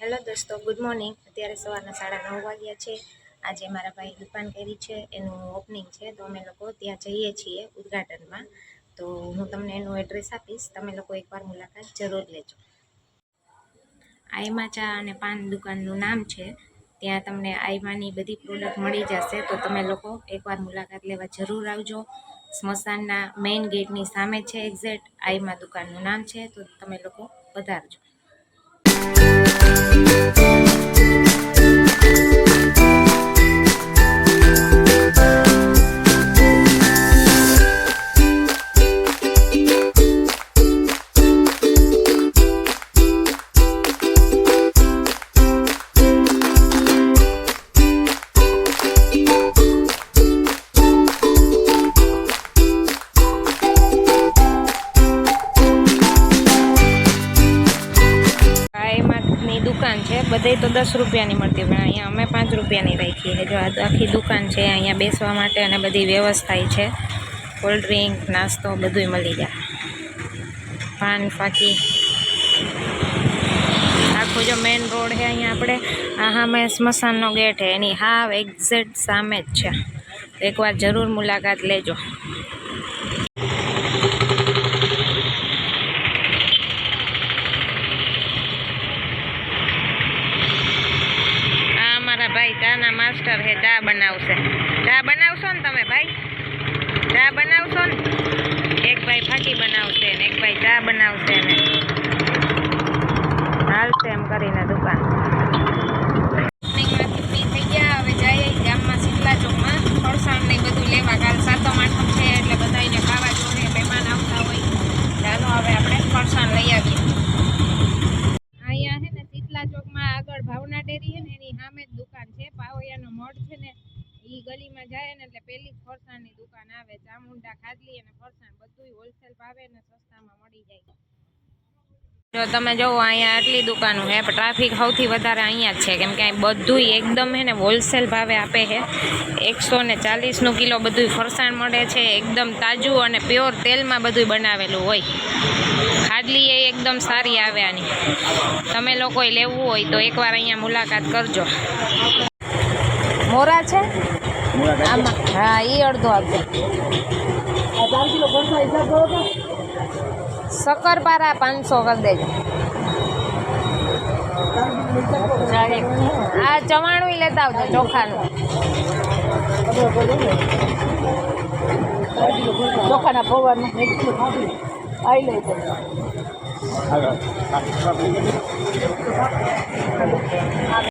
Hello દોસ્તો, good morning. અત્યારે સવારના 9:30 વાગ્યા છે। આજે મારા ભાઈ દુકાન કરી છે, એનું ઓપનિંગ છે, તો અમે લોકો ત્યાં જઈએ છીએ ઉદ્ઘાટનમાં। તો હું તમને એનું એડ્રેસ આપીશ, તમે લોકો એકવાર મુલાકાત જરૂર લેજો। આઈમા ચા અને પાન દુકાનનું નામ છે, ત્યાં તમને આઈમાની બધી પ્રોડક્ટ મળી જશે। તો તમે લોકો એકવાર મુલાકાત લેવા જરૂર આવજો। સ્મશાનના મેઇન ગેટની સામે છે એક્ઝેક્ટ આઈમા દુકાનનું નામ છે, તો તમે લોકો પધારજો। દુકાન છે બધે તો 10 રૂપિયાની મળતી, પણ અહીંયા અમે 5 રૂપિયાની રાખી છે। જો આખી દુકાન છે, અહીંયા બેસવા માટે અને બધી વ્યવસ્થા છે, કોલ્ડ ડ્રિંક, નાસ્તો બધુંય મળી જાય। પાન ફાકી આખો જો મેઇન રોડ છે, અહીંયા આપણે આ સામે સ્મશાનનો ગેટ છે, એની હાવ એક્ઝેક્ટ સામે જ છે। એકવાર જરૂર મુલાકાત લેજો। ભાઈ ચાના માસ્ટર હે, ચા બનાવશે। ચા બનાવશો ને તમે ભાઈ? ચા બનાવશો ને? એક ભાઈ ફાકી બનાવશે ને એક ભાઈ ચા બનાવશે ને હાલશે એમ કરીને દુકાન। થઈ ગયા, હવે જઈએ ગામમાં શીતલા ચોકમાં ફરસાણ ને બધું લેવા। કાલ 7મ 8મ છે એટલે બધાને ખાવા જોડે, મહેમાન આવતા હોય। ચાલો હવે આપણે ફરસાણ લઈ આવીએ। અહીંયા છે ને શીતલા ચોકમાં આગળ ભાવના ડેરી છે ને એની સામે જ દુકાન છે, પાવૈયાનો મઠ છે ને ઈ ગલીમાં જાય ને એટલે પેલી જ ફરસાણની દુકાન આવે। ચામુંડા, ખાદલી અને ફરસાણ બધું હોલસેલ ભાવે ને સસ્તામાં મળી જાય। જો તમે જોવો અહીંયા આટલી દુકાનો છે, પણ ટ્રાફિક સૌથી વધારે અહીંયા જ છે, કેમ કે અહીં બધું એકદમ હે ને હોલસેલ ભાવે આપે છે। 140નું કિલો બધું ફરસાણ મળે છે, એકદમ તાજું અને પ્યોર તેલમાં બધું બનાવેલું હોય। ખાડલી એ એકદમ સારી આવે આની, તમે લોકોએ લેવું હોય તો એકવાર અહીંયા મુલાકાત કરજો। મોરા છે આમાં? હા, એ અડધો આપજો। શક્કરપારા 500 કરી દેજો। આ ચવાણું લેતા આવજો, ચોખાનું। ચોખાના પૌવાનું આવી લેજો।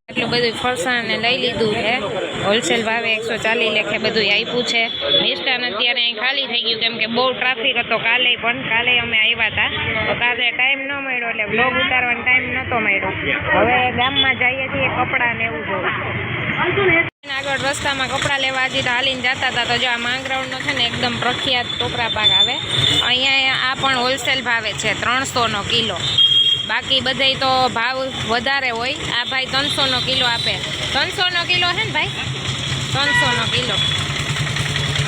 એટલું બધું ફરસાણ ને લઈ લીધું છે, હોલસેલ ભાવે 140 લેખે બધું આપ્યું છે। મિષ્ટાન અત્યારે અહીં ખાલી થઈ ગયું, કેમ કે બહુ ટ્રાફિક હતો કાલે અમે આવ્યા હતા, તો કાલે ટાઈમ ન મળ્યો એટલે બ્લોગ ઉતારવાનો ટાઈમ નહોતો મળ્યો। હવે ગામમાં જઈએ છીએ કપડાં ને એવું જોવા। આગળ રસ્તામાં કપડાં લેવા હજી તો હાલીને જતા હતા, તો જો આ માંગરાઉન્ડનો છે ને એકદમ પ્રખ્યાત ટોપરા પાક આવે, અહીંયા આ પણ હોલસેલ ભાવે છે 300નો કિલો। બાકી બધે તો ભાવ વધારે હોય। આ ભાઈ 300નો કિલો આપે। 300નો કિલો છે ને ભાઈ? 300નો કિલો।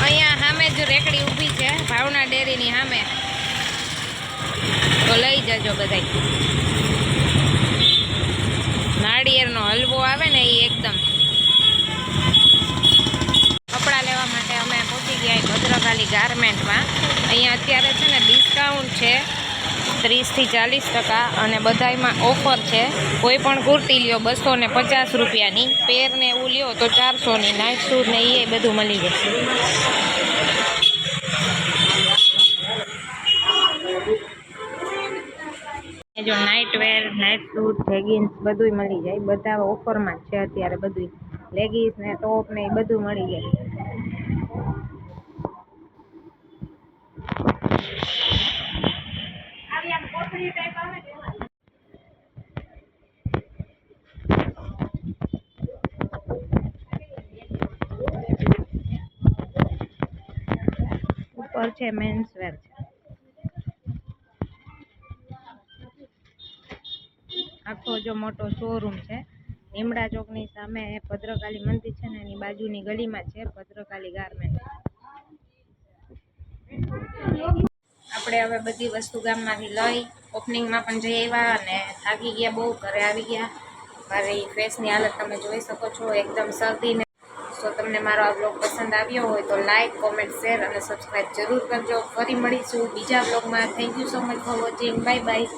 અહીંયા સામે જ રેકડી ઊભી છે ભાવના ડેરીની સામે, તો લઈ જજો બધાય। નાળિયેરનો હલવો આવે ને એ એકદમ। કપડાં લેવા માટે અમે પહોંચી ગયા ભદ્રકાલી ગારમેન્ટમાં। અહીંયા અત્યારે છે ને ડિસ્કાઉન્ટ છે 30 થી 40%, અને બધાયમાં ઓફર છે। કોઈ પણ કુર્તી લ્યો 250 રૂપિયાની, પેર ને એવું લ્યો તો 400ની, નાઇટ સૂટ ને એ બધું મળી જશે। જો નાઇટ વેર, નાઇટ સૂટ, લેગિન્સ બધું મળી જાય, બધા ઓફરમાં જ છે અત્યારે। બધું લેગિન્સ ને ટોપ ને એ બધું મળી જાય। ઉપર છે મેન્સ વેર છે, આખો જો મોટો શોરૂમ છે। લીમડા ચોકની સામે ભદ્રકાલી મંદિર છે ને એની બાજુની ગલીમાં છે ભદ્રકાલી ગારમેન્ટ। આપણે હવે બધી વસ્તુ ગામમાંથી લઈ ઓપનિંગમાં પણ જઈ આવ્યા અને થાકી ગયા બહુ, ઘરે આવી ગયા। મારી ફેસની હાલત તમે જોઈ શકો છો, એકદમ શરદીને. તો તમને મારો આ બ્લોગ પસંદ આવ્યો હોય તો લાઇક, કોમેન્ટ, શેર અને સબસ્ક્રાઈબ જરૂર કરજો. ફરી મળીશું બીજા બ્લોગમાં. Thank you so much for watching. Bye bye.